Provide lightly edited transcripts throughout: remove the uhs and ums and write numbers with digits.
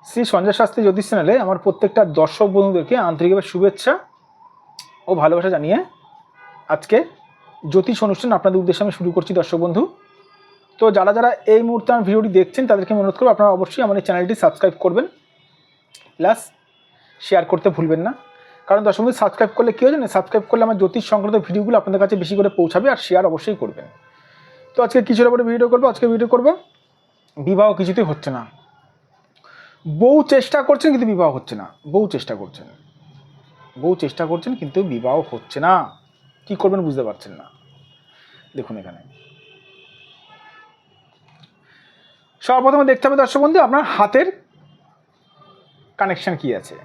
শ্রী সঞ্জয় শাস্ত্রী জ্যোতিষ চ্যানেলে আমার প্রত্যেকটা দর্শক বন্ধুদেরকে আন্তরিকভাবে শুভেচ্ছা ও ভালোবাসা জানিয়ে আজকে জ্যোতিষ অনুষ্ঠান আপনাদের উদ্দেশ্যে আমি শুরু করছি দর্শক বন্ধু। তো যারা যারা এই মুহূর্তে আমার ভিডিওটি দেখছেন তাদেরকে অনুরোধ করব আপনারা অবশ্যই আমার এই চ্যানেলটি সাবস্ক্রাইব করবেন, প্লাস শেয়ার করতে ভুলবেন না। কারণ দর্শক বন্ধু সাবস্ক্রাইব করলে কী হয় জানেন, সাবস্ক্রাইব করলে আমার জ্যোতিষ সংক্রান্ত ভিডিওগুলো আপনাদের কাছে বেশি করে পৌঁছাবে, আর শেয়ার অবশ্যই করবেন। তো আজকে কিছুর উপরে ভিডিও করবো, আজকে ভিডিও করবো বিবাহ কিছুতেই হচ্ছে না। বউ চেষ্টা করছেন কিন্তু বিবাহ হচ্ছে না, বউ চেষ্টা করছেন কিন্তু বিবাহ হচ্ছে না। কি করবেন বুঝতে পারছেন না। দেখুন এখানে সর্বপ্রথমে দেখতে হবে দর্শক বন্ধু আপনার হাতের কানেকশন কি আছে।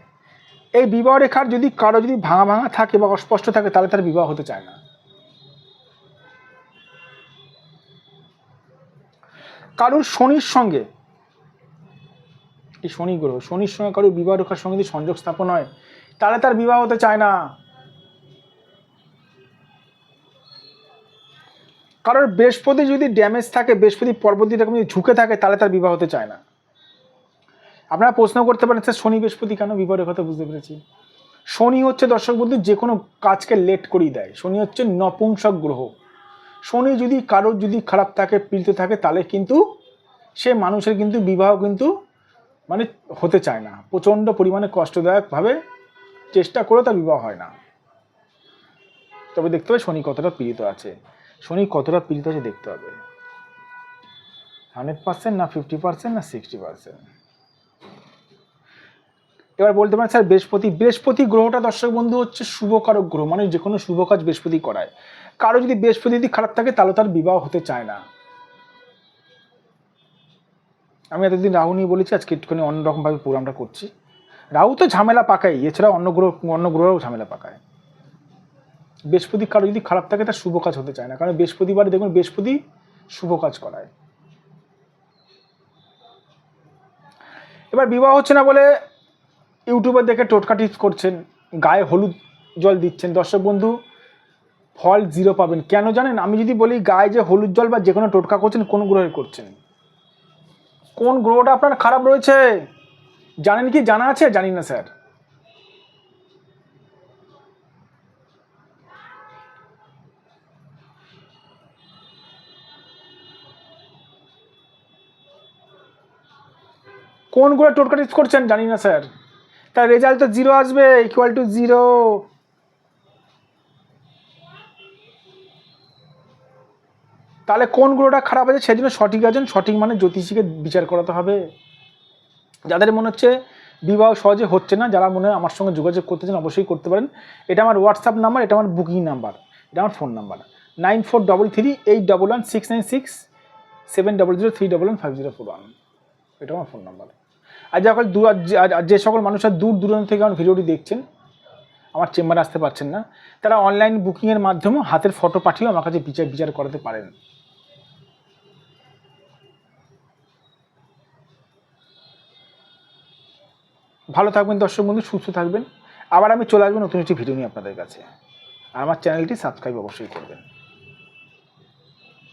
এই বিবাহ রেখার যদি কারো যদি ভাঙা ভাঙা থাকে বা অস্পষ্ট থাকে তাহলে তার বিবাহ হতে চায় না। কারোর শনির সঙ্গে, এই শনি গ্রহ, শনির সঙ্গে কারোর বিবাহ রেখার সঙ্গে যদি সংযোগ স্থাপন হয় তাহলে তার বিবাহ হতে চায় না। কারোর বৃহস্পতি যদি ড্যামেজ থাকে, বৃহস্পতি পর্বতী রকম যদি ঝুঁকে থাকে তাহলে তার বিবাহ হতে চায় না। আপনারা প্রশ্ন করতে পারেন স্যার শনি বৃহস্পতি কেন? বিবাহের কথা বুঝতে পেরেছি। শনি হচ্ছে দর্শক বন্ধু যে কোনো কাজকে লেট করিয়ে দেয়। শনি হচ্ছে নপুংসক গ্রহ। শনি যদি কারোর যদি খারাপ থাকে, পীড়িত থাকে, তাহলে কিন্তু সে মানুষের কিন্তু বিবাহ কিন্তু মানে হতে চায় না। প্রচণ্ড পরিমাণে কষ্টদায়কভাবে চেষ্টা করে তার বিবাহ হয় না। তবে দেখতে হবে শনি কতটা পীড়িত আছে, শনি কতটা পীড়িত আছে দেখতে হবে। 100% না 50% না 60%। এবার বলতে পারেন স্যার বৃহস্পতি গ্রহটা দর্শক বন্ধু হচ্ছে শুভকারক গ্রহ, মানে যে কোনো শুভ কাজ বৃহস্পতি করায়। কারো যদি বৃহস্পতি যদি খারাপ থাকে তাহলে তার বিবাহ হতে চায় না। আমি এতদিন রাহু নিয়ে বলেছি, আজকে একটুখানি অন্যরকমভাবে প্রোগ্রামটা করছি। রাহু তো ঝামেলা পাকায়, এছাড়া অন্য গ্রহও ঝামেলা পাকায়। বৃহস্পতি কারো যদি খারাপ থাকে তার শুভ কাজ হতে চায় না, কারণ বৃহস্পতিবার দেখুন বৃহস্পতি শুভ কাজ করায়। এবার বিবাহ হচ্ছে না বলে ইউটিউবে দেখে টোটকা টিপস করছেন, গায়ে হলুদ জল দিচ্ছেন, দর্শক বন্ধু ফল 0 পাবেন। কেন জানেন? আমি যদি বলি গায়ে যে হলুদ জল বা যে কোনো টোটকা করছেন কোন গ্রহে করছেন, কোন গ্রহটা আপনার খারাপ রয়েছে জানেন কি? জানা আছে? জানি না স্যার। কোন গ্রহে টোটকা টিপস করছেন জানি না স্যার। তার রেজাল্ট তো 0 আসবে, ইকুয়াল টু 0। তাহলে কোন গ্রহটা খারাপ আছে সেজন্য সঠিক আছেন, সঠিক মানে জ্যোতিষীকে বিচার করাতে হবে। যাদের মনে হচ্ছে বিবাহ সহজে হচ্ছে না, যারা মনে হয় আমার সঙ্গে যোগাযোগ করতে চান অবশ্যই করতে পারেন। এটা আমার হোয়াটসঅ্যাপ নাম্বার, এটা আমার বুকিং নাম্বার, এটা আমার ফোন নাম্বার 9433811696 700313501। এটা আমার ফোন নাম্বার। আর যে সকল মানুষরা দূর দূরান্ত থেকে আমার ভিডিওটি দেখছেন, আমার চেম্বারে আসতে পারছেন না, তারা অনলাইন বুকিংয়ের মাধ্যমে হাতের ফটো পাঠিয়েও আমার কাছে বিচার করাতে পারেন। ভালো থাকবেন দর্শক বন্ধু, সুস্থ থাকবেন। আবার আমি চলে আসবো নতুন একটি ভিডিও নিয়ে আপনাদের কাছে। আর আমার চ্যানেলটি সাবস্ক্রাইব অবশ্যই করবেন।